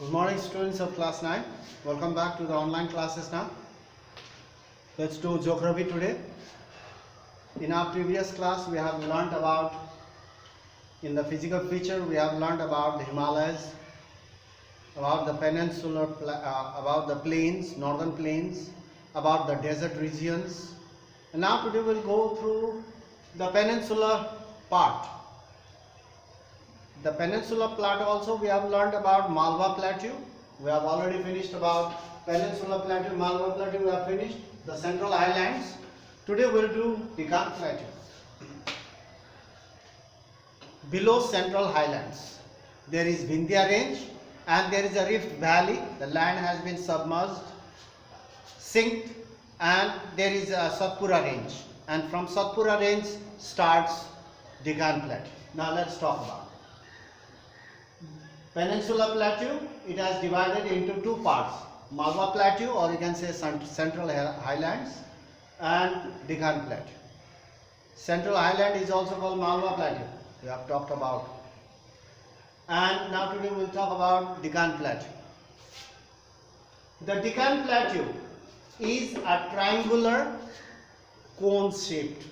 Good morning, students of class 9. Welcome back to the online classes now. Let's do geography today. In our previous class, we have learned about, in the physical feature, we have learned about the Himalayas, about the peninsular, about the plains, northern plains, about the desert regions. And now today we'll go through the peninsular part. The Peninsula Plateau also we have learned about Malwa Plateau. We have already finished about Peninsula Plateau, Malwa Plateau we have finished. The Central Highlands. Today we will do Deccan Plateau. Below Central Highlands there is Vindhya Range and there is a rift valley. The land has been submerged, sinked, and there is a Satpura Range. And from Satpura Range starts Deccan Plateau. Now let's talk about it. Peninsula Plateau, it has divided into two parts, Malwa Plateau, or you can say Central Highlands, and Deccan Plateau. Central Highland is also called Malwa Plateau, we have talked about. And now today we will talk about Deccan Plateau. The Deccan Plateau is a triangular cone-shaped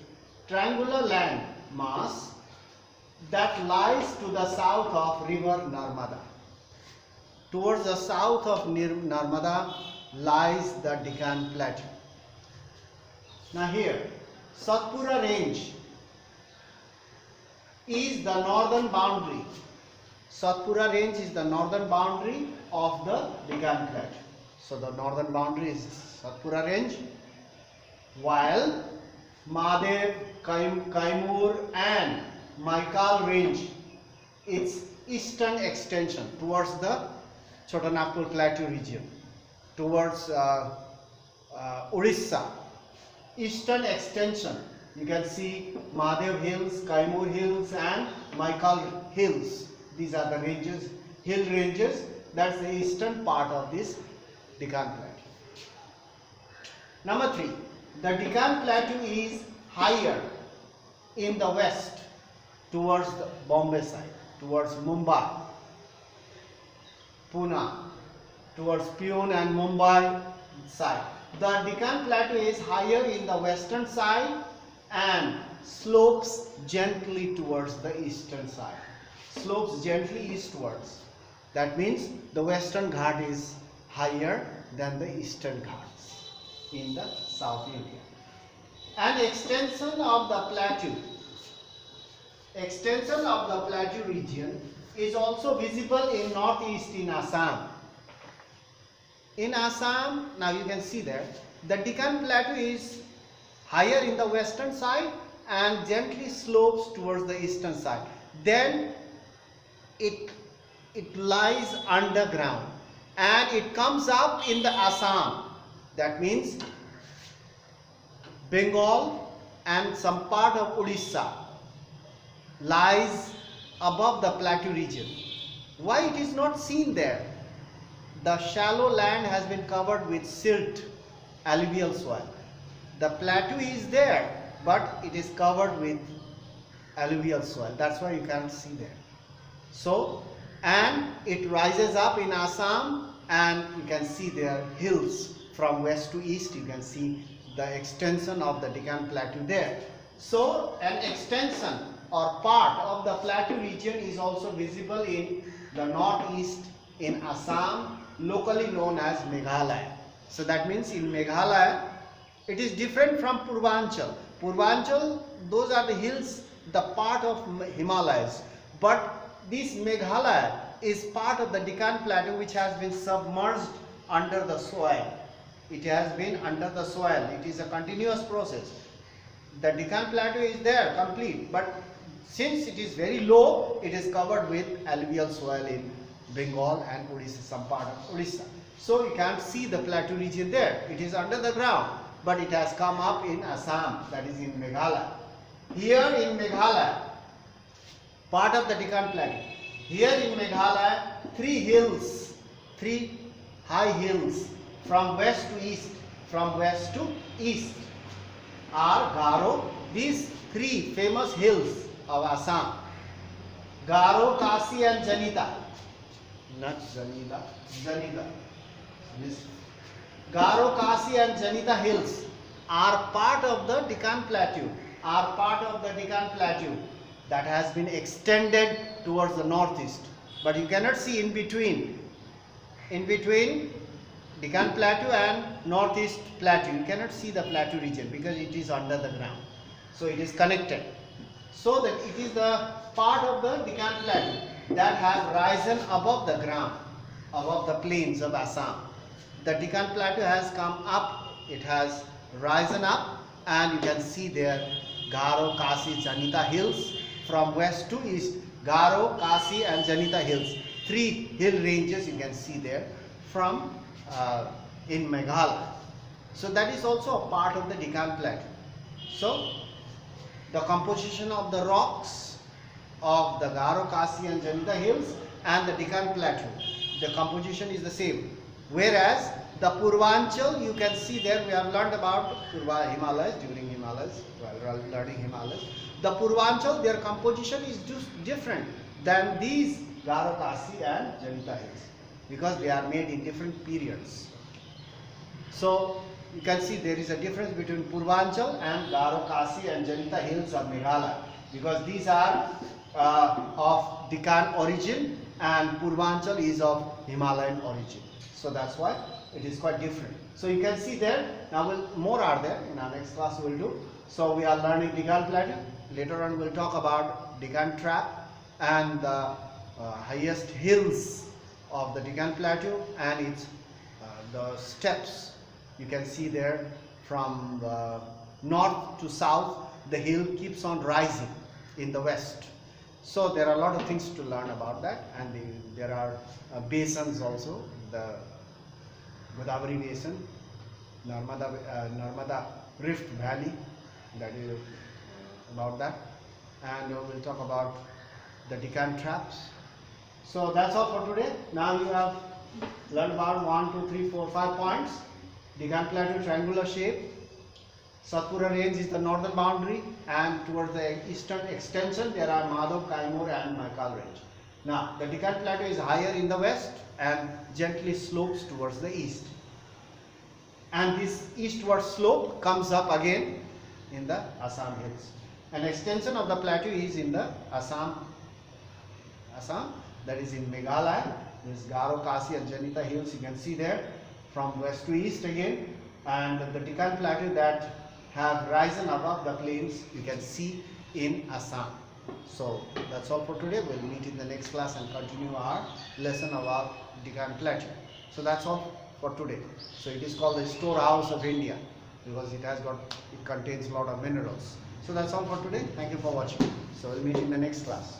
triangular land mass that lies to the south of river Narmada. Towards the south of Narmada lies the Deccan Plateau. Now here, Satpura Range is the northern boundary. Satpura Range is the northern boundary of the Deccan Plateau. So the northern boundary is Satpura Range, while Mahadev, Kaimur and Maikal Range, its eastern extension towards the Chotanagpur Plateau region, towards Orissa. Eastern extension, you can see Mahadev Hills, Kaimur Hills and Maikal Hills. These are the ranges, hill ranges. That's the eastern part of this Deccan Plateau. Number 3, the Deccan Plateau is higher in the west towards the Bombay side, towards Mumbai, Pune, towards Pune and Mumbai side. The Deccan Plateau is higher in the western side and slopes gently towards the eastern side. Slopes gently eastwards. That means the western Ghat is higher than the eastern Ghats in the South India. An extension of the plateau region is also visible in northeast in Assam. In Assam, now you can see there, the Deccan Plateau is higher in the western side and gently slopes towards the eastern side. Then it lies underground and it comes up in the Assam. That means Bengal and some part of Orissa lies above the plateau region. Why it is not seen there? The shallow land has been covered with silt, alluvial soil. The plateau is there, but it is covered with alluvial soil. That's why you can't see there. So, and it rises up in Assam, and you can see there hills from west to east. You can see the extension of the Deccan Plateau there. So, an extension or part of the plateau region is also visible in the northeast in Assam, locally known as Meghalaya. So that means in Meghalaya, it is different from Purvanchal. Purvanchal, those are the hills, the part of Himalayas. But this Meghalaya is part of the Deccan Plateau which has been submerged under the soil. It has been under the soil. It is a continuous process. The Deccan Plateau is there complete, but since it is very low, it is covered with alluvial soil in Bengal and Orissa, some part of Orissa. So you can't see the plateau region there. It is under the ground, but it has come up in Assam, that is in Meghalaya. Here in Meghalaya, part of the Deccan Plateau. Here in Meghalaya, three high hills from west to east are Garo. These three famous hills of Assam, Garo, Kasi and Janita. not Zanila, Zanita. This Garo, Khasi and Janita hills are part of the Deccan Plateau, that has been extended towards the northeast. But you cannot see in between Deccan Plateau and Northeast Plateau. You cannot see the plateau region because it is under the ground. So it is connected. So that it is the part of the Deccan Plateau that have risen above the ground, above the plains of Assam. The Deccan Plateau has come up, it has risen up, and you can see there Garo, Khasi, Janita hills from west to east. Garo, Khasi and Janita hills. 3 hill ranges you can see there from in Meghalaya. So that is also a part of the Deccan Plateau. So the composition of the rocks of the Garo, Khasi and Janita hills and the Deccan Plateau, the composition is the same. Whereas the Purvanchal, you can see there, we have learned about Himalayas during Himalayas, while learning Himalayas. The Purvanchal, their composition is just different than these Garo, Khasi and Janita hills because they are made in different periods. So you can see there is a difference between Purvanchal and Garo, Khasi and Janita hills of Meghalaya because these are of Deccan origin and Purvanchal is of Himalayan origin. So that's why it is quite different. So you can see there, now more are there in our next class we will do. So we are learning Deccan Plateau. Later on we will talk about Deccan Trap and the highest hills of the Deccan Plateau and its the steps. You can see there from north to south the hill keeps on rising in the west. So there are a lot of things to learn about that, and there are basins also, the Godavari Basin, Narmada Rift Valley, that is about that, and we will talk about the Deccan Traps. So that's all for today. Now you have learned about 1, 2, 3, 4, 5 points. Deccan Plateau triangular shape. Satpura range is the northern boundary, and towards the eastern extension there are Madhav, Kaimur and Maikal range. Now the Deccan Plateau is higher in the west and gently slopes towards the east. And this eastward slope comes up again in the Assam hills. An extension of the plateau is in the Assam, that is in Meghalaya. This Garo, Khasi and Janita hills you can see there from west to east again, and the Deccan Plateau that have risen above the plains you can see in Assam. So that's all for today. We'll meet in the next class and continue our lesson about Deccan Plateau. So that's all for today. So it is called the storehouse of India because it contains a lot of minerals. So that's all for today. Thank you for watching. So we'll meet in the next class.